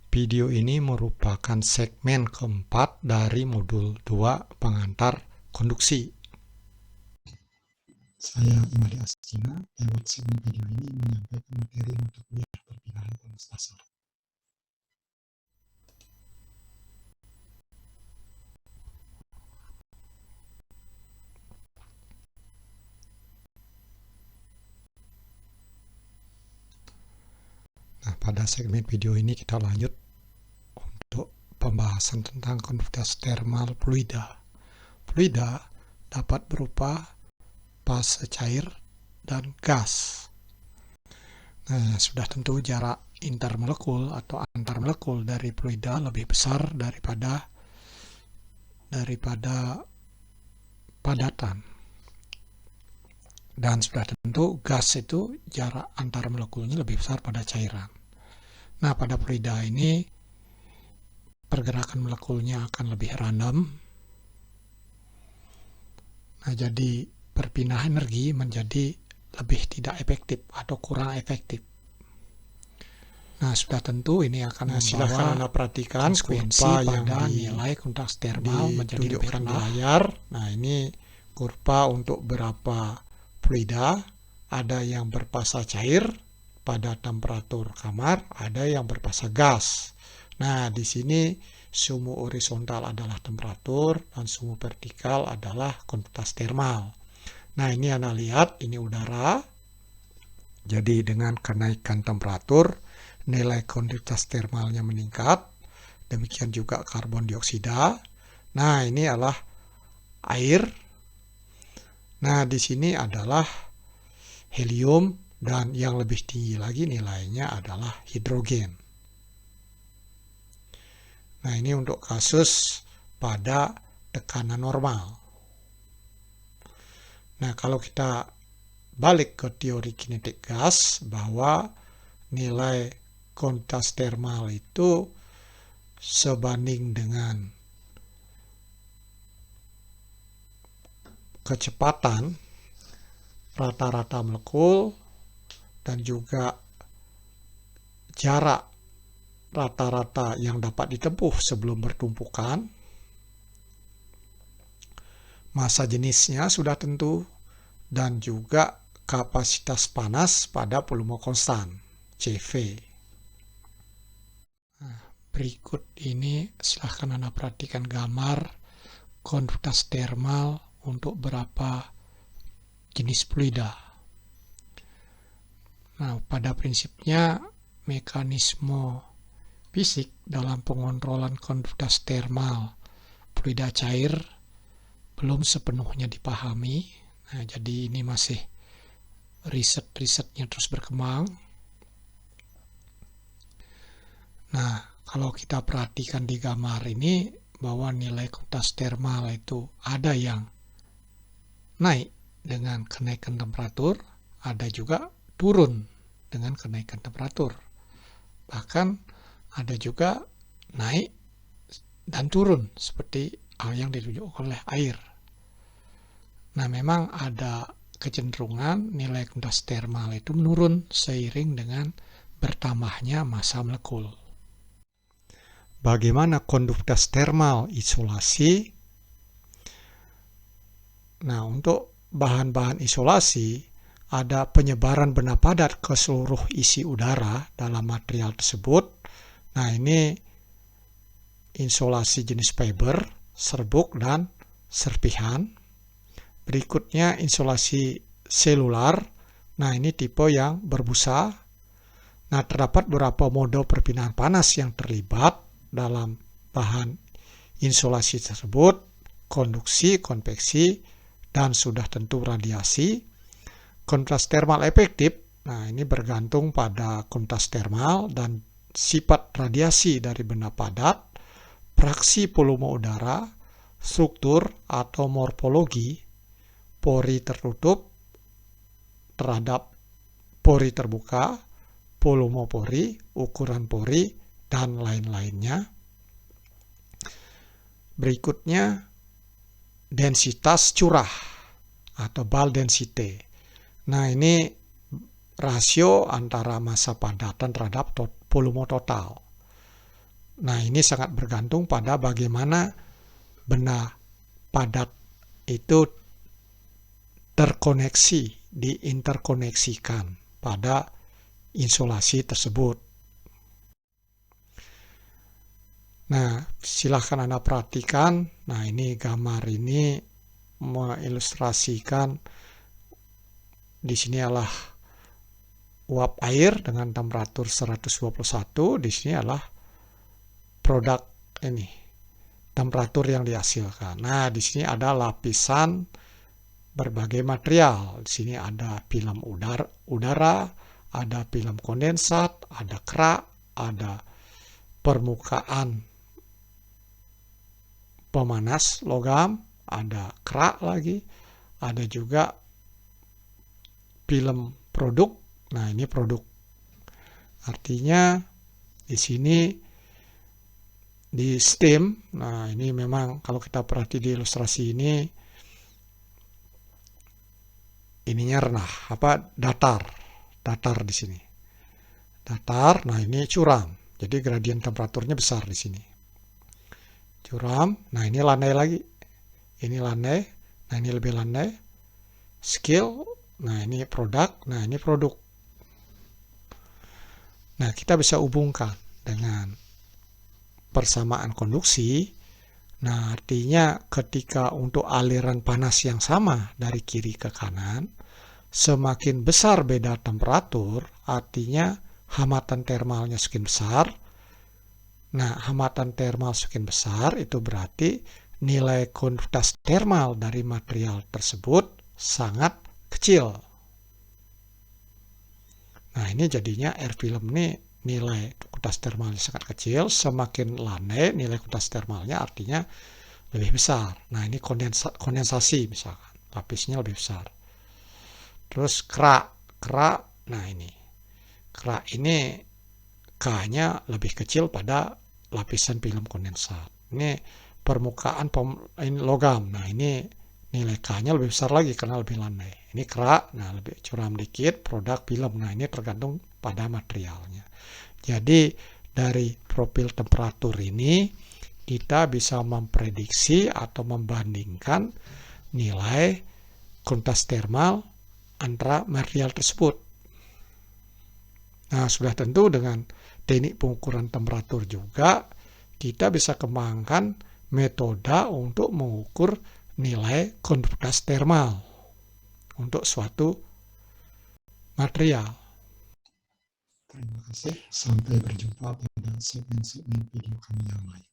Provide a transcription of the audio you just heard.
Video ini merupakan segmen keempat dari modul 2 pengantar konduksi. Saya Imadi Astina, lewat segmen video ini menyampaikan materi mata kuliah perpindahan panas dasar. Nah, pada segmen video ini kita lanjut untuk pembahasan tentang konduktasi termal fluida. Fluida dapat berupa fase cair dan gas. Nah, sudah tentu jarak intermolekul atau antar molekul dari fluida lebih besar daripada padatan. Dan sudah tentu gas itu jarak antar molekulnya lebih besar pada cairan. Nah, pada fluida ini pergerakan molekulnya akan lebih random. Nah, jadi perpindahan energi menjadi lebih tidak efektif atau kurang efektif. Nah, sudah tentu ini akan silahkan Anda perhatikan konsekuensi kurva pada yang nilai konduktasi termal menjadi lebih ditunjukkan di rendah. layar. Nah, ini kurva untuk berapa fluida, ada yang berfasa cair pada temperatur kamar, ada yang berfasa gas. Nah, di sini sumu horizontal adalah temperatur dan sumu vertikal adalah konduktasi termal. Nah, ini Anda lihat, ini udara. Jadi dengan kenaikan temperatur, nilai konduktasi termalnya meningkat. Demikian juga karbon dioksida. Nah, ini adalah air. Nah, di sini adalah helium dan yang lebih tinggi lagi nilainya adalah hidrogen. Nah, ini untuk kasus pada tekanan normal. Nah, kalau kita balik ke teori kinetik gas, bahwa nilai konduktasi termal itu sebanding dengan kecepatan rata-rata molekul dan juga jarak rata-rata yang dapat ditempuh sebelum bertumpukan. Masa jenisnya sudah tentu, dan juga kapasitas panas pada volume konstan, CV. Nah, berikut ini silahkan Anda perhatikan gambar konduktasi termal untuk beberapa jenis fluida. Nah, pada prinsipnya mekanisme fisik dalam pengontrolan konduktasi termal fluida cair belum sepenuhnya dipahami. Nah, jadi ini masih risetnya terus berkembang. Nah, kalau kita perhatikan di gambar ini bahwa nilai konduktasi termal itu ada yang naik dengan kenaikan temperatur, ada juga turun dengan kenaikan temperatur. Bahkan ada juga naik dan turun seperti yang ditunjukkan oleh air. Nah, memang ada kecenderungan nilai konduktasi termal itu menurun seiring dengan bertambahnya massa molekul. Bagaimana konduktasi termal isolasi? Nah, untuk bahan-bahan isolasi ada penyebaran benda padat ke seluruh isi udara dalam material tersebut. Nah, ini isolasi jenis fiber, serbuk, dan serpihan. Berikutnya isolasi selular. Nah, ini tipe yang berbusa. Nah, terdapat beberapa mode perpindahan panas yang terlibat dalam bahan isolasi tersebut, konduksi, konveksi, dan sudah tentu radiasi. Konduktasi termal efektif, nah ini bergantung pada konduktasi termal dan sifat radiasi dari benda padat, fraksi volume udara, struktur atau morfologi, pori tertutup terhadap pori terbuka, volume pori, ukuran pori, dan lain-lainnya. Berikutnya, densitas curah atau Bulk density. Nah, ini rasio antara massa padatan terhadap volume total. Nah, ini sangat bergantung pada bagaimana benda padat itu terkoneksi, diinterkoneksikan pada insulasi tersebut. Nah, silahkan Anda perhatikan. Nah, ini gambar ini mengilustrasikan di sini adalah uap air dengan temperatur 121. Di sini adalah produk ini, temperatur yang dihasilkan. Nah, di sini ada lapisan berbagai material. Di sini ada film udara, ada film kondensat, ada kerak, ada permukaan pemanas logam, ada kerak lagi, ada juga film produk. Nah, ini produk. Artinya di sini di steam. Nah, ini memang kalau kita perhati di ilustrasi ini, ininya rendah, datar di sini. Datar. Nah, ini curam. Jadi gradien temperaturnya besar di sini. Curam. Nah, ini landai lagi. Ini landai. Nah, ini lebih landai. Skill. Nah, ini produk. Nah, ini produk. Nah, kita bisa hubungkan dengan persamaan konduksi. Nah, artinya ketika untuk aliran panas yang sama dari kiri ke kanan, semakin besar beda temperatur, artinya hambatan termalnya semakin besar. Nah, hambatan termal semakin besar, itu berarti nilai konduktivitas termal dari material tersebut sangat kecil. Nah, ini jadinya air film ini nilai konduktivitas termalnya sangat kecil. Semakin landai nilai konduktivitas termalnya artinya lebih besar. Nah, ini kondensasi misalkan, lapisnya lebih besar. Terus kerak. Nah, ini kerak ini K-nya lebih kecil pada lapisan film kondensat. Ini permukaan ini logam. Nah, ini nilai K-nya lebih besar lagi karena lebih landai. Ini kerak, nah lebih curam dikit, produk film. Nah, ini tergantung pada materialnya. Jadi dari profil temperatur ini kita bisa memprediksi atau membandingkan nilai konduktivitas termal antara material tersebut. Nah, sudah tentu dengan teknik pengukuran temperatur juga kita bisa kembangkan metode untuk mengukur nilai konduktivitas termal untuk suatu material. Terima kasih. Sampai berjumpa pada segmen-segmen video kami yang lain.